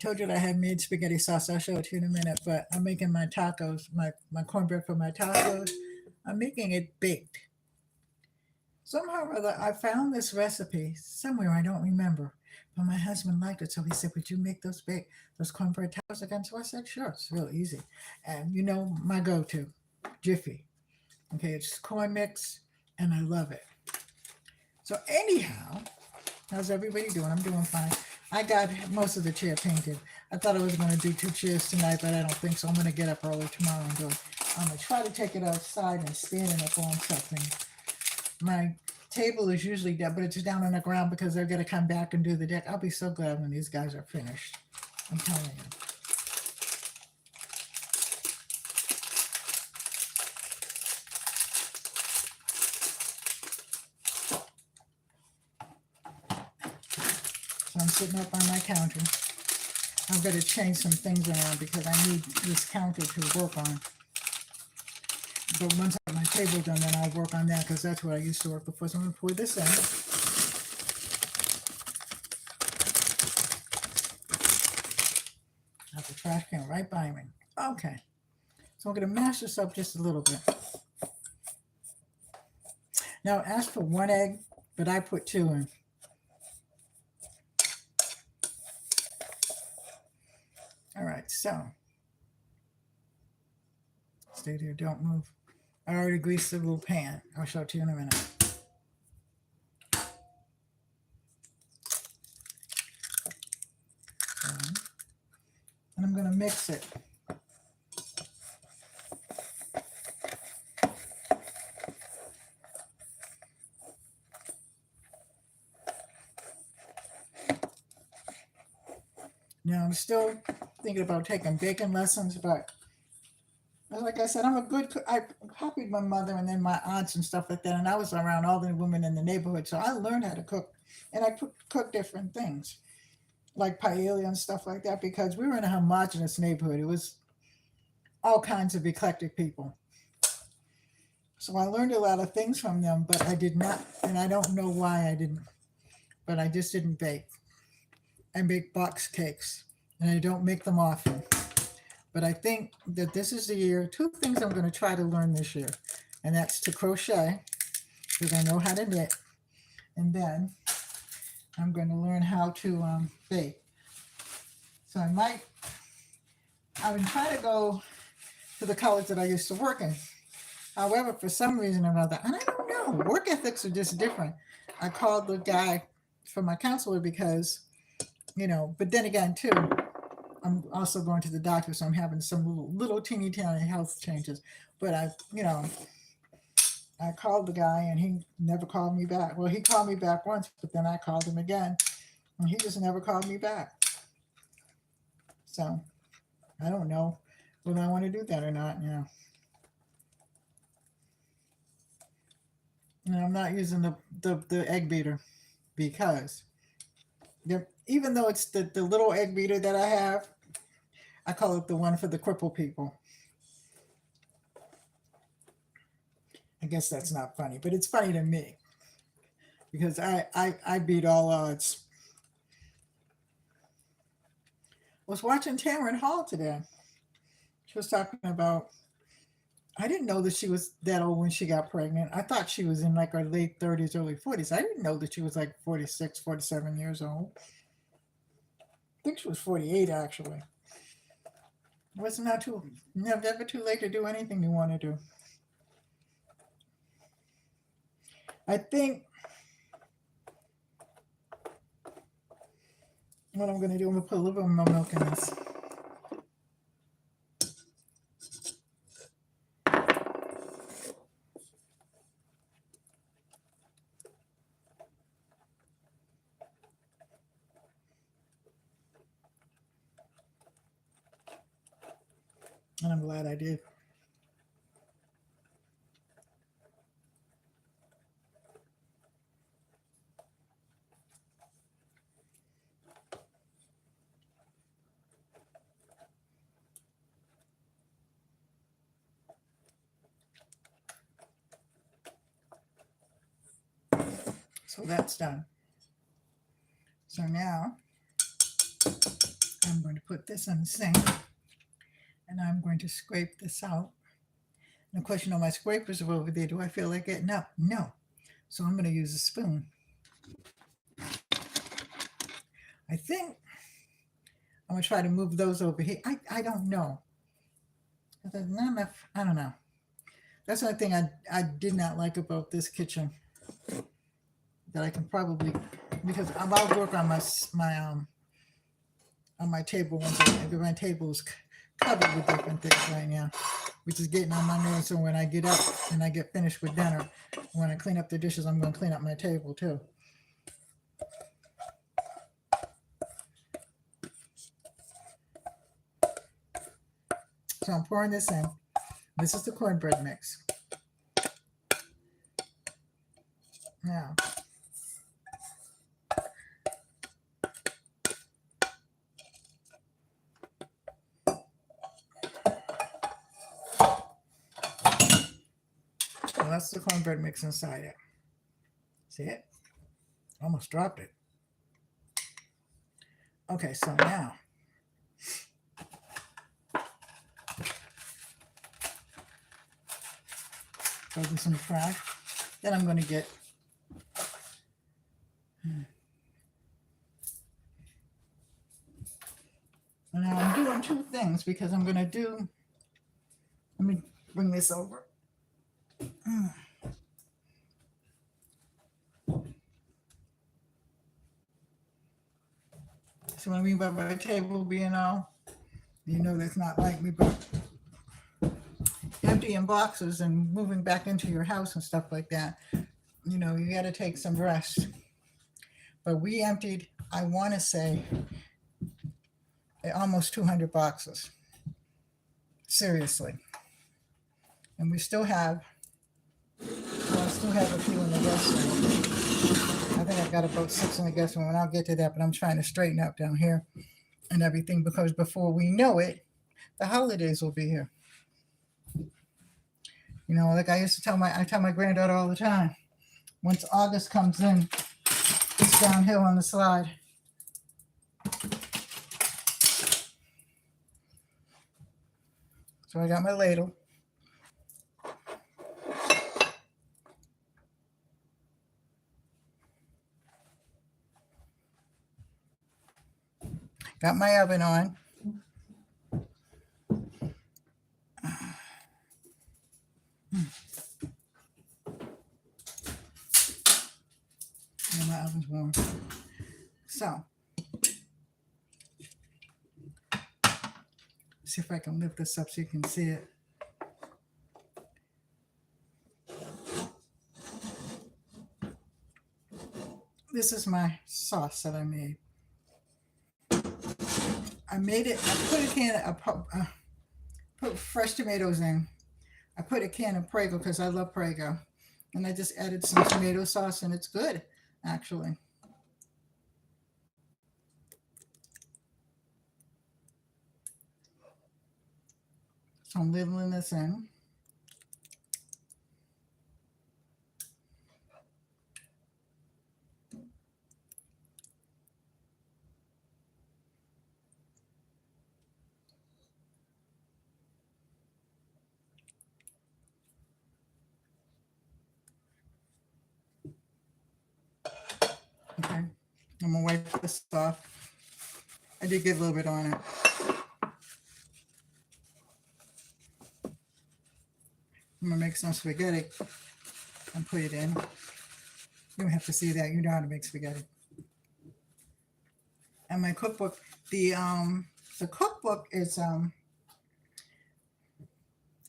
told you that I had made spaghetti sauce. I'll show it to you in a minute, but I'm making my tacos, my cornbread for my tacos. I'm making it baked. Somehow or other, I found this recipe somewhere, I don't remember, but my husband liked it, so he said, would you make those cornbread tacos again? So I said, sure, it's real easy. And you know, my go-to, Jiffy. Okay, it's corn mix, and I love it. So anyhow, how's everybody doing? I'm doing fine. I got most of the chair painted. I thought I was going to do 2 chairs tonight, but I don't think so. I'm going to get up early tomorrow and do it. I'm going to try to take it outside and stand in it on something. My table is usually down, but it's down on the ground because they're going to come back and do the deck. I'll be so glad when these guys are finished. I'm telling you. So I'm sitting up on my counter. I've got to change some things around because I need this counter to work on. But once I get my table done, then I'll work on that because that's what I used to work before. So I'm going to pour this in. Have the trash can right by me. Okay. So I'm going to mash this up just a little bit. Now, I asked for 1 egg, but I put 2 in. All right, so stay there, don't move. I already greased the little pan. I'll show it to you in a minute. And I'm going to mix it. Now, I'm still thinking about taking baking lessons, but like I said, I'm a good cook. I copied my mother and then my aunts and stuff like that, and I was around all the women in the neighborhood, so I learned how to cook, and I cook different things, like paella and stuff like that, because we were in a homogenous neighborhood. It was all kinds of eclectic people. So I learned a lot of things from them, but I did not, and I don't know why I didn't, but I just didn't bake. I make box cakes, and I don't make them often. But I think that this is the year. 2 things I'm going to try to learn this year, and that's to crochet, because I know how to knit, and then I'm going to learn how to bake. So I've been trying to go to the college that I used to work in. However, for some reason or another, and I don't know, work ethics are just different. I called the guy for my counselor because, you know, but then again, too, I'm also going to the doctor, so I'm having some little teeny tiny health changes. But I called the guy and he never called me back. Well, he called me back once, but then I called him again and he just never called me back. So I don't know whether I want to do that or not. Yeah. And I'm not using the egg beater because even though it's the little egg beater that I have, I call it the one for the crippled people. I guess that's not funny, but it's funny to me because I beat all odds. I was watching Tamron Hall today. She was talking about, I didn't know that she was that old when she got pregnant. I thought she was in like her late 30s, early 40s. I didn't know that she was like 46, 47 years old. I think she was 48 actually. It was never too late to do anything you want to do. I think what I'm going to do, I'm going to put a little bit more milk in this. And I'm glad I did. So that's done. So now I'm going to this in the sink, and I'm going to scrape this out. And of course, my scrapers are over there. Do I feel like getting up? No. So I'm going to use a spoon. I think I'm going to try to move those over here. I don't know. There's not enough. I don't know. That's one thing I did not like about this kitchen. That I can probably, because I'll work on my table once my table is covered with different things right now, which is getting on my nerves. So when I get up and I get finished with dinner, when I clean up the dishes, I'm going to clean up my table too. So I'm pouring this in. This is the cornbread mix. Now, so that's the cornbread mix inside it. See it? Almost dropped it. Okay, so now throw this in the trash. Then I'm going to get now I'm doing two things because I'm going to do, let me bring this over. So what I mean by my table being all, that's not like me, but emptying boxes and moving back into your house and stuff like that, you got to take some rest. But we emptied, I want to say, almost 200 boxes. Seriously. And we still have, a few in the guest room. I think I've got about 6 in the guest room, and I'll get to that, but I'm trying to straighten up down here and everything, because before we know it, the holidays will be here. Like I used to tell my granddaughter all the time, once August comes in, it's downhill on the slide. So I got my ladle. Got my oven on. And my oven's warm. So, see if I can lift this up so you can see it. This is my sauce that I made. I put fresh tomatoes in. I put a can of Prego because I love Prego. And I just added some tomato sauce, and it's good, actually. So I'm ladling this in. Okay, I'm gonna wipe this off. I did get a little bit on it. I'm gonna make some spaghetti and put it in. You don't have to see that. You know how to make spaghetti. And my cookbook, the cookbook is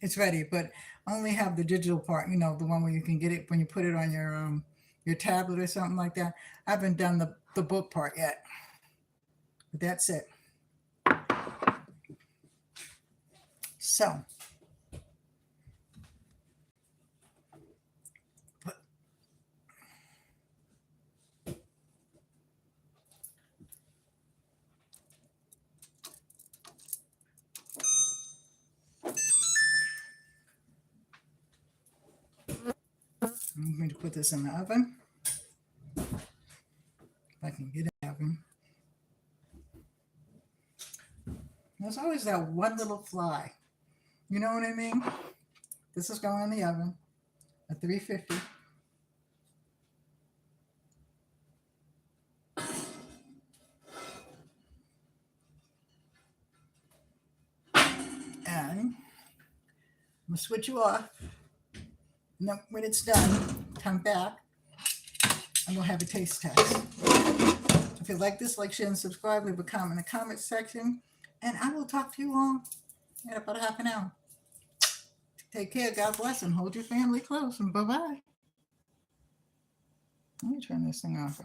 it's ready, but I only have the digital part. The one where you can get it when you put it on your tablet or something like that. I haven't done the book part yet. But that's it. So, I'm going to put this in the oven. If I can get it in the oven. There's always that one little fly. You know what I mean? This is going in the oven at 350. And I'm gonna switch you off. And then when it's done, come back and we'll have a taste test. If you like this, like, share, and subscribe, leave a comment in the comment section. And I will talk to you all in about half an hour. Take care. God bless and hold your family close. And bye-bye. Let me turn this thing off.